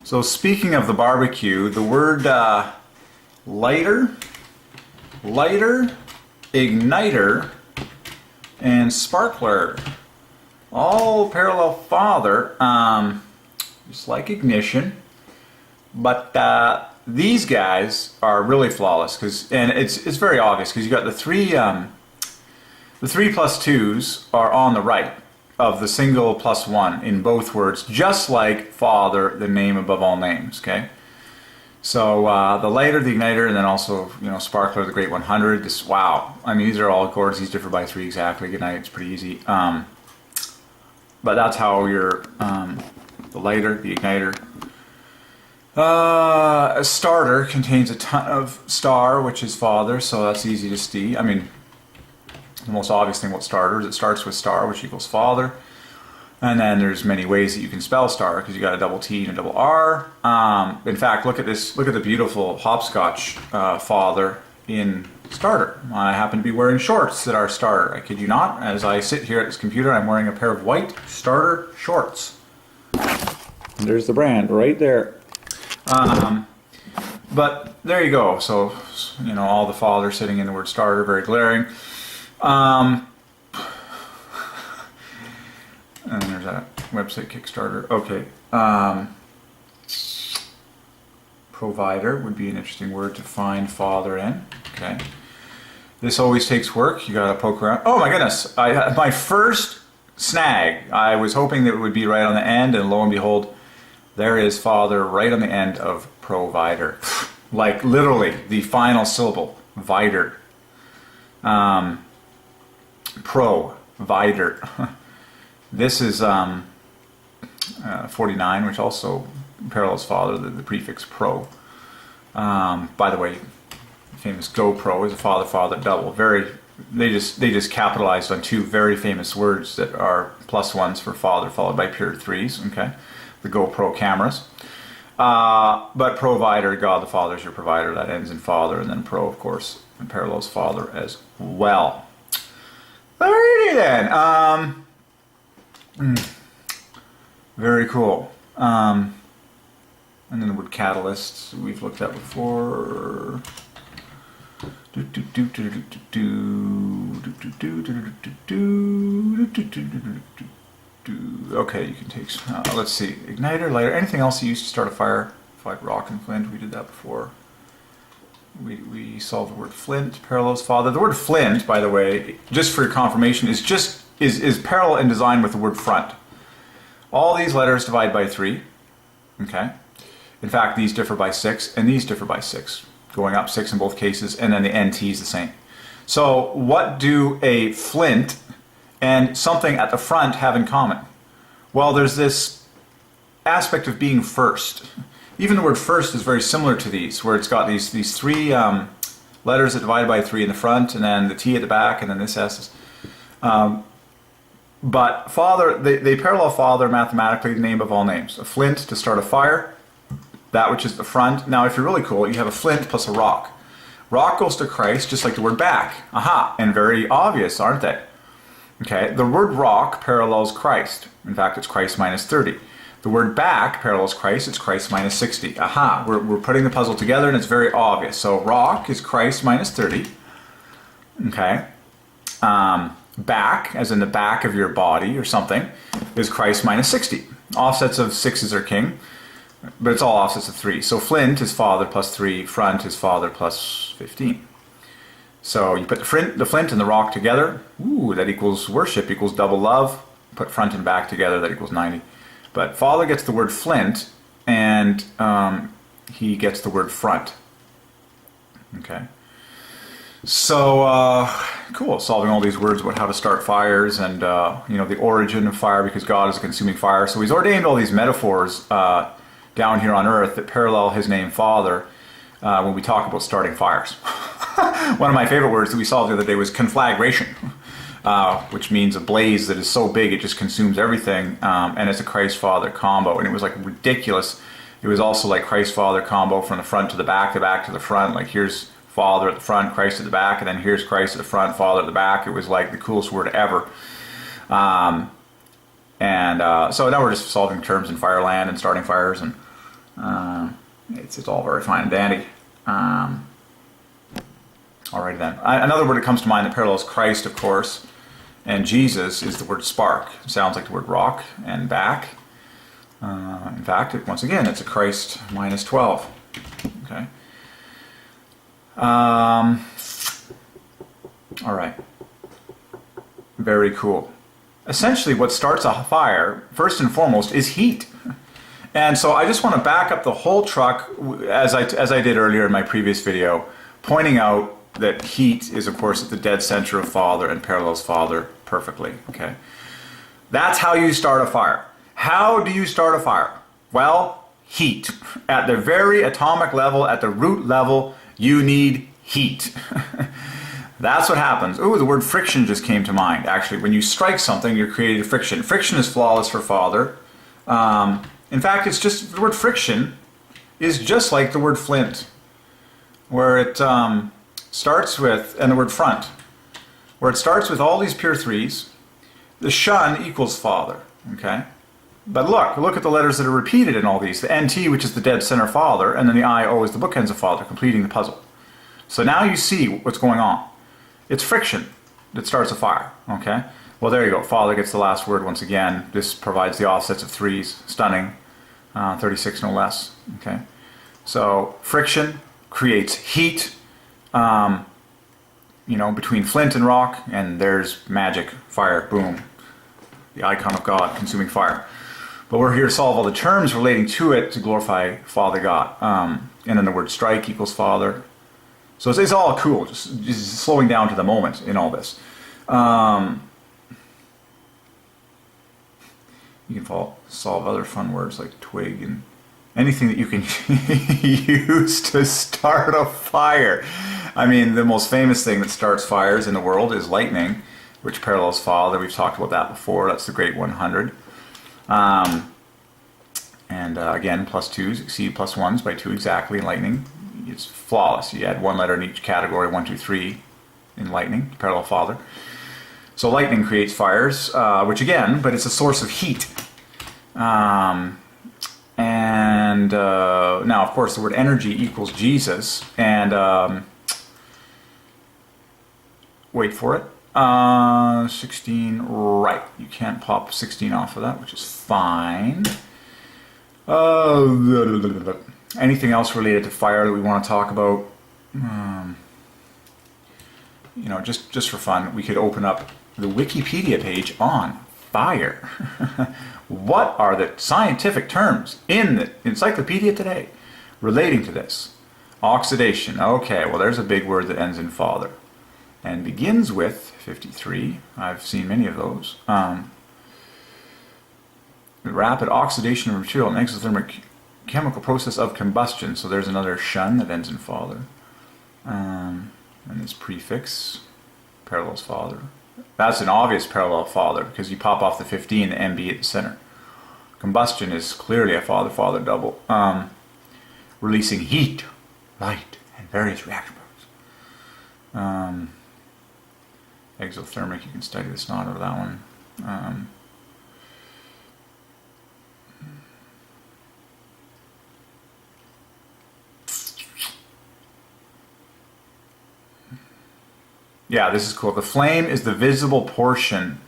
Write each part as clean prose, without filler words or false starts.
So speaking of the barbecue, the word lighter, igniter, and sparkler all parallel father, just like ignition, but these guys are really flawless and it's very obvious because you got the three plus twos are on the right of the single plus one in both words, just like Father, the name above all names. Okay, so the lighter, the igniter, and then also sparkler, the great 100. This wow, I mean these are all chords. These differ by 3 exactly. Good night. It's pretty easy. But that's how your the lighter, the igniter. A starter contains a ton of star, which is Father, so that's easy to see. I mean, the most obvious thing about starter is it starts with star, which equals Father. And then there's many ways that you can spell star, because you got a double T and a double R. In fact, look at this. Look at the beautiful hopscotch Father in starter. I happen to be wearing shorts that are starter. I kid you not. As I sit here at this computer, I'm wearing a pair of white starter shorts. And there's the brand right there. But there you go. So, all the Father sitting in the word starter, very glaring. And there's that website Kickstarter. Okay. Provider would be an interesting word to find Father in. Okay. This always takes work. You gotta poke around. Oh my goodness! My first snag. I was hoping that it would be right on the end, and lo and behold, there is Father right on the end of provider. Like literally the final syllable, vider. Provider. This is 49, which also parallels Father, the prefix pro. By the way, famous GoPro is a father double. They just capitalized on two very famous words that are plus ones for Father, followed by pure threes. Okay. The GoPro cameras. But provider, God the Father is your provider. That ends in Father, and then pro, of course, and parallels Father as well. Alrighty then. Very cool. And then the word catalyst we've looked at before. Okay, you can take, let's see, igniter, lighter, anything else you use to start a fire, like rock and flint, we did that before. We solved the word flint, parallels Father. The word flint, by the way, just for your confirmation, is parallel in design with the word front. All these letters divide by 3, okay? In fact, these differ by 6, and these differ by 6, going up 6 in both cases, and then the NT is the same. So what do a flint and something at the front have in common? Well, there's this aspect of being first. Even the word first is very similar to these, where it's got these 3 letters that divide by 3 in the front, and then the T at the back, and then this S. But Father, they parallel Father mathematically, the name of all names. A flint to start a fire, that which is the front. Now, if you're really cool, you have a flint plus a rock. Rock goes to Christ, just like the word back. Aha, and very obvious, aren't they? Okay, the word rock parallels Christ. In fact, it's Christ minus 30. The word back parallels Christ, it's Christ minus 60. Aha, we're putting the puzzle together and it's very obvious. So rock is Christ minus 30. Okay. Back, as in the back of your body or something, is Christ minus 60. Offsets of 6s are king, but it's all offsets of 3. So flint is Father plus 3, front is Father plus 15. So you put the flint and the rock together, ooh, that equals worship, equals double love. Put front and back together, that equals 90. But Father gets the word flint, and he gets the word front. Okay. So, cool, solving all these words about how to start fires and, the origin of fire, because God is a consuming fire. So he's ordained all these metaphors down here on earth that parallel his name Father when we talk about starting fires. One of my favorite words that we solved the other day was conflagration, which means a blaze that is so big it just consumes everything, and it's a Christ Father combo, and it was like ridiculous. It was also like Christ Father combo from the front to the back to the front, like here's Father at the front, Christ at the back, and then here's Christ at the front, Father at the back. It was like the coolest word ever. So now we're just solving terms in Fireland and starting fires, and It's all very fine and dandy. Alrighty then. Another word that comes to mind that parallels Christ, of course, and Jesus is the word spark. It sounds like the word rock and back. In fact, once again, it's a Christ minus 12. Okay. All right. Very cool. Essentially, what starts a fire, first and foremost, is heat. And so I just want to back up the whole truck, as I did earlier in my previous video, pointing out that heat is, of course, at the dead center of Father and parallels Father perfectly. Okay. That's how you start a fire. How do you start a fire? Well, heat. At the very atomic level, at the root level, you need heat. That's what happens. Ooh, the word friction just came to mind. Actually, when you strike something, you're creating friction. Friction is flawless for Father. In fact, it's just the word friction is just like the word flint, where it starts with, and the word front, where it starts with all these pure threes. The shun equals Father. Okay. But look at the letters that are repeated in all these. The NT, which is the dead center Father, and then the IO is the bookends of Father, completing the puzzle. So now you see what's going on. It's friction that starts a fire, okay? Well, there you go. Father gets the last word once again. This provides the offsets of threes. Stunning. 36 no less, okay? So friction creates heat, between flint and rock, and there's magic, fire, boom. The icon of God, consuming fire. But we're here to solve all the terms relating to it to glorify Father God. And then the word strike equals Father. So it's all cool, just slowing down to the moment in all this. You can solve other fun words like twig and anything that you can use to start a fire. I mean, the most famous thing that starts fires in the world is lightning, which parallels Father. We've talked about that before. That's the Great 100. Again, plus 2s exceed plus 1s by 2 exactly in lightning. It's flawless. You add one letter in each category, 1, 2, 3 in lightning, parallel Father. So lightning creates fires, but it's a source of heat. Now, of course, the word energy equals Jesus, and wait for it. 16, right. You can't pop 16 off of that, which is fine. Anything else related to fire that we want to talk about? Just for fun, we could open up the Wikipedia page on fire. What are the scientific terms in the encyclopedia today relating to this? Oxidation. Okay, well, there's a big word that ends in Father and begins with 53. I've seen many of those. Rapid oxidation of material, an exothermic chemical process of combustion. So there's another shun that ends in Father. And this prefix parallels Father. That's an obvious parallel Father because you pop off the 15, the MB at the center. Combustion is clearly a Father-Father double. Releasing heat, light, and various reaction products. Exothermic, you can study the snot out of that one. Yeah, this is cool. The flame is the visible portion.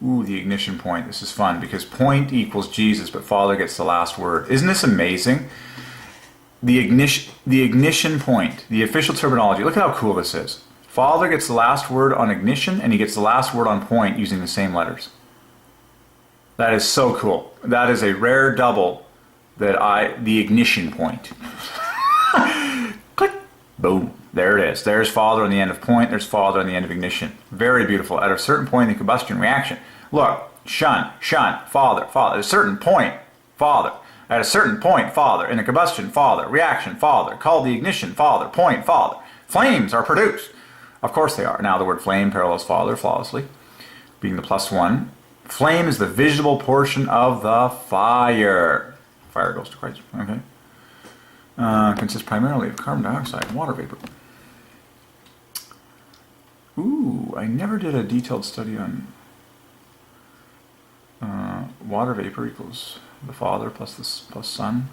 Ooh, the ignition point. This is fun because point equals Jesus, but Father gets the last word. Isn't this amazing? The ignition point, the official terminology. Look at how cool this is. Father gets the last word on ignition, and he gets the last word on point using the same letters. That is so cool. That is a rare double the ignition point. Click. Boom. There it is. There's Father on the end of point. There's Father on the end of ignition. Very beautiful. At a certain point in the combustion reaction. Look. Shun. Father. At a certain point. Father. At a certain point. Father. In the combustion. Father. Reaction. Father. Called the ignition. Father. Point. Father. Flames are produced. Of course they are. Now the word flame parallels Father flawlessly. Being the plus 1. Flame is the visible portion of the fire. Fire goes to Christ. Okay. Consists primarily of carbon dioxide and water vapor. Ooh, I never did a detailed study on Water vapor equals the Father plus the plus Son.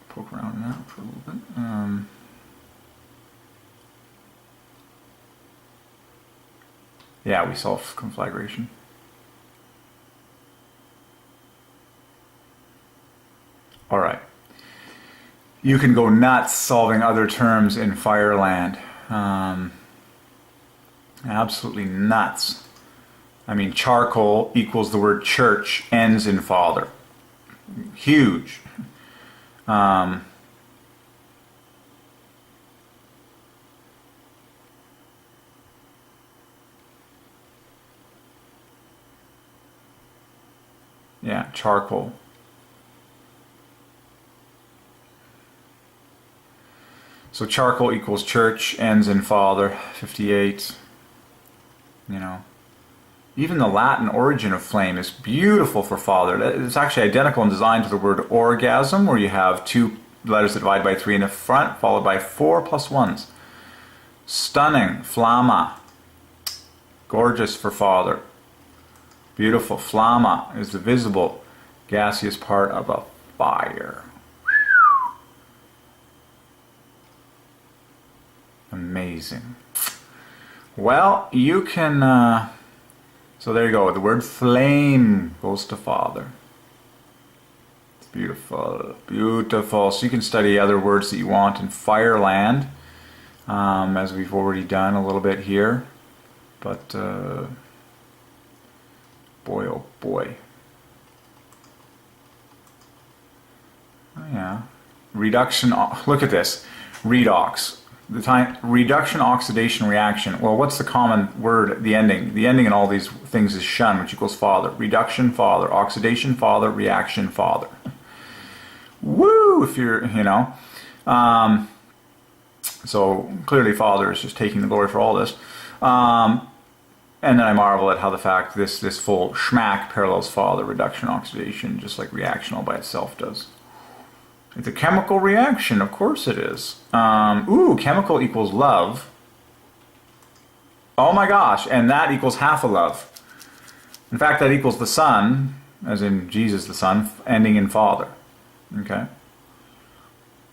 Poke around in that for a little bit. Yeah, we solve conflagration. All right. You can go nuts solving other terms in Fireland. Absolutely nuts. I mean, charcoal equals the word church, ends in father. Huge. Yeah, charcoal. So charcoal equals church, ends in father, 58. You know, even the Latin origin of flame is beautiful for father. It's actually identical in design to the word orgasm, where you have two letters that divide by 3 in the front, followed by 4 plus 1s. Stunning, flamma. Gorgeous for father. Beautiful. Flamma is the visible gaseous part of a fire. Amazing. Well, you can, so there you go. The word flame goes to father. It's beautiful. Beautiful. So you can study other words that you want in Fireland, as we've already done a little bit here. But, boy, oh boy. Oh, yeah. Reduction, look at this. Redox. The time, reduction, oxidation, reaction. Well, what's the common word, the ending? The ending in all these things is shun, which equals father. Reduction, father. Oxidation, father. Reaction, father. Woo! If you're, you know. So clearly father is just taking the glory for all this. And then I marvel at how the fact this full schmack parallels father, reduction, oxidation, just like reaction all by itself does. It's a chemical reaction, of course it is. Chemical equals love. Oh my gosh, and that equals half a love. In fact, that equals the Son, as in Jesus the Son, ending in Father. Okay?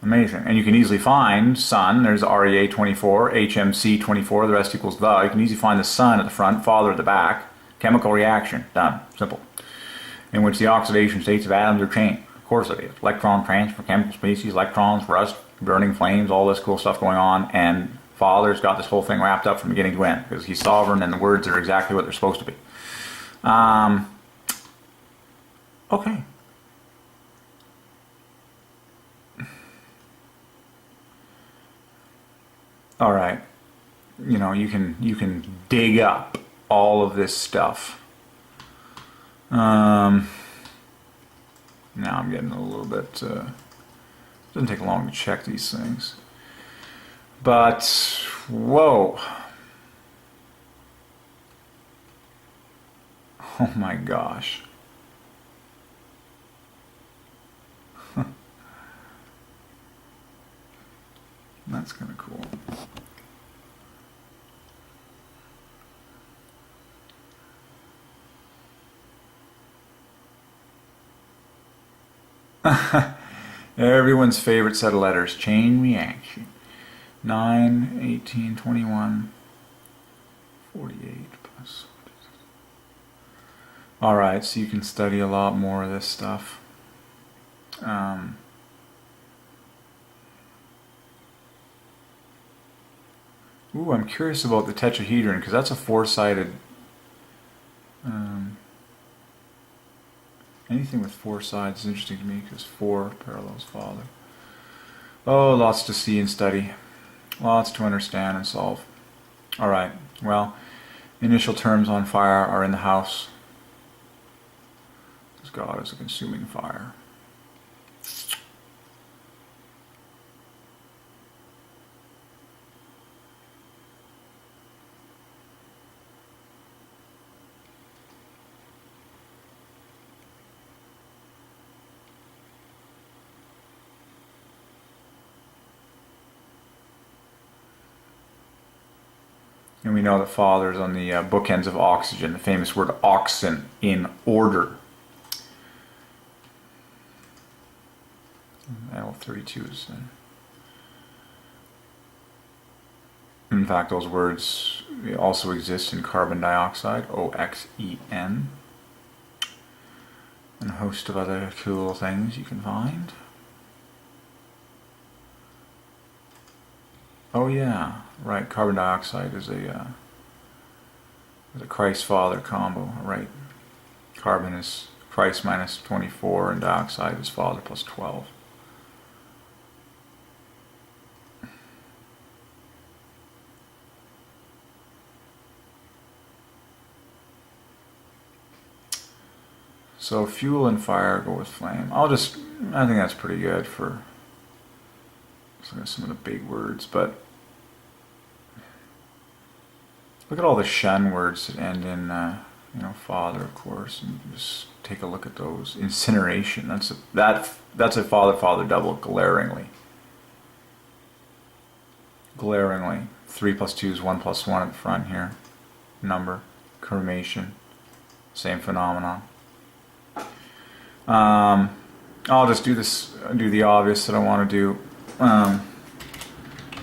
Amazing. And you can easily find Son, there's REA 24, HMC 24, the rest equals the. You can easily find the Son at the front, Father at the back. Chemical reaction, done, simple. In which the oxidation states of atoms are changed. Of course it is. Electron transfer, chemical species, electrons, rust, burning flames, all this cool stuff going on, and Father's got this whole thing wrapped up from beginning to end, because he's sovereign and the words are exactly what they're supposed to be. Okay. All right. You know, you can dig up all of this stuff. Now I'm getting a little bit, doesn't take long to check these things. But, whoa. Oh my gosh. That's kind of cool. Everyone's favorite set of letters, chain reaction. 9, 18, 21, 48 plus. Alright, so you can study a lot more of this stuff. Ooh, I'm curious about the tetrahedron, because that's a four-sided... anything with 4 sides is interesting to me, because 4 parallels Father. Oh, lots to see and study. Lots to understand and solve. Alright, well, initial terms on fire are in the house. Because God is a consuming fire. And we know that Father is on the bookends of oxygen, the famous word oxen, in order. L32 is... in fact, those words also exist in carbon dioxide, OXEN, and a host of other cool things you can find. Oh yeah, right, carbon dioxide is a Christ-Father combo, right? Carbon is Christ minus 24 and dioxide is Father plus 12. So fuel and fire go with flame. I think that's pretty good for some of the big words, but look at all the shun words that end in, Father, of course, and just take a look at those. Incineration, that's a Father double, glaringly. Glaringly. 3 plus 2 is 1 plus 1 at the front here. Number. Cremation. Same phenomenon. I'll just do the obvious that I want to do.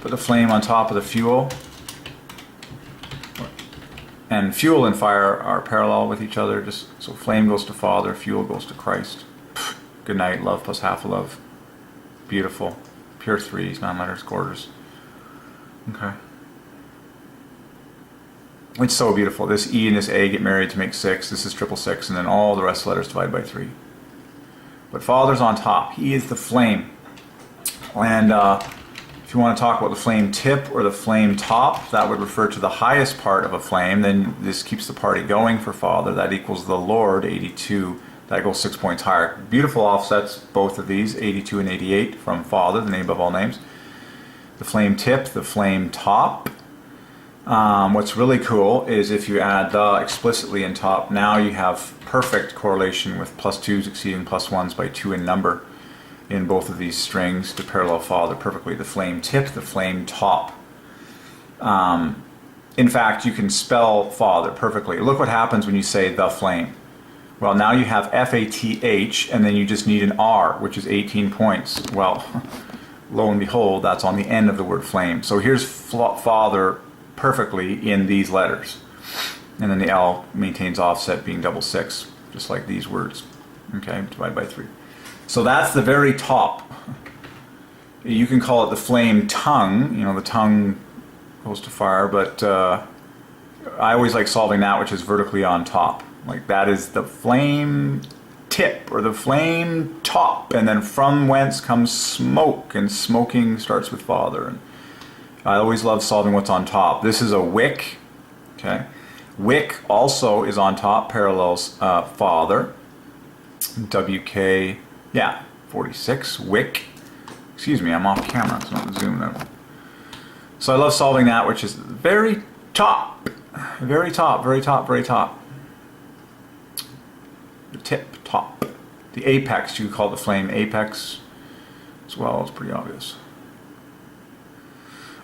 Put the flame on top of the fuel. And fuel and fire are parallel with each other. Just so flame goes to Father, fuel goes to Christ. Good night, love plus half a love. Beautiful. Pure threes, 9 letters, quarters. Okay. It's so beautiful. This E and this A get married to make 6. This is 666, and then all the rest of the letters divide by 3. But Father's on top. He is the flame. And if you want to talk about the flame tip or the flame top, that would refer to the highest part of a flame. Then this keeps the party going for Father. That equals the Lord, 82. That goes 6 points higher. Beautiful offsets, both of these, 82 and 88 from Father, the name above all names. The flame tip, the flame top. What's really cool is if you add the explicitly in top, now you have perfect correlation with plus 2s exceeding plus 1s by 2 in number in both of these strings to parallel Father perfectly. The flame tip, the flame top. In fact, you can spell Father perfectly. Look what happens when you say the flame. Well, now you have F-A-T-H, and then you just need an R, which is 18 points. Well, lo and behold, that's on the end of the word flame. So here's Father perfectly in these letters. And then the L maintains offset being 666, just like these words. Okay, divided by 3. So that's the very top. You can call it the flame tongue. The tongue goes to fire, but I always like solving that which is vertically on top. Like that is the flame tip or the flame top, and then from whence comes smoke, and smoking starts with Father. And I always love solving what's on top. This is a wick. Okay, wick also is on top, parallels Father. WK, 46, wick. Excuse me, I'm off camera, so I'm zoomed out. So I love solving that, which is very top. Very top, very top, very top. The tip, top. The apex, you call the flame apex as well, it's pretty obvious.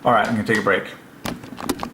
Alright, I'm going to take a break.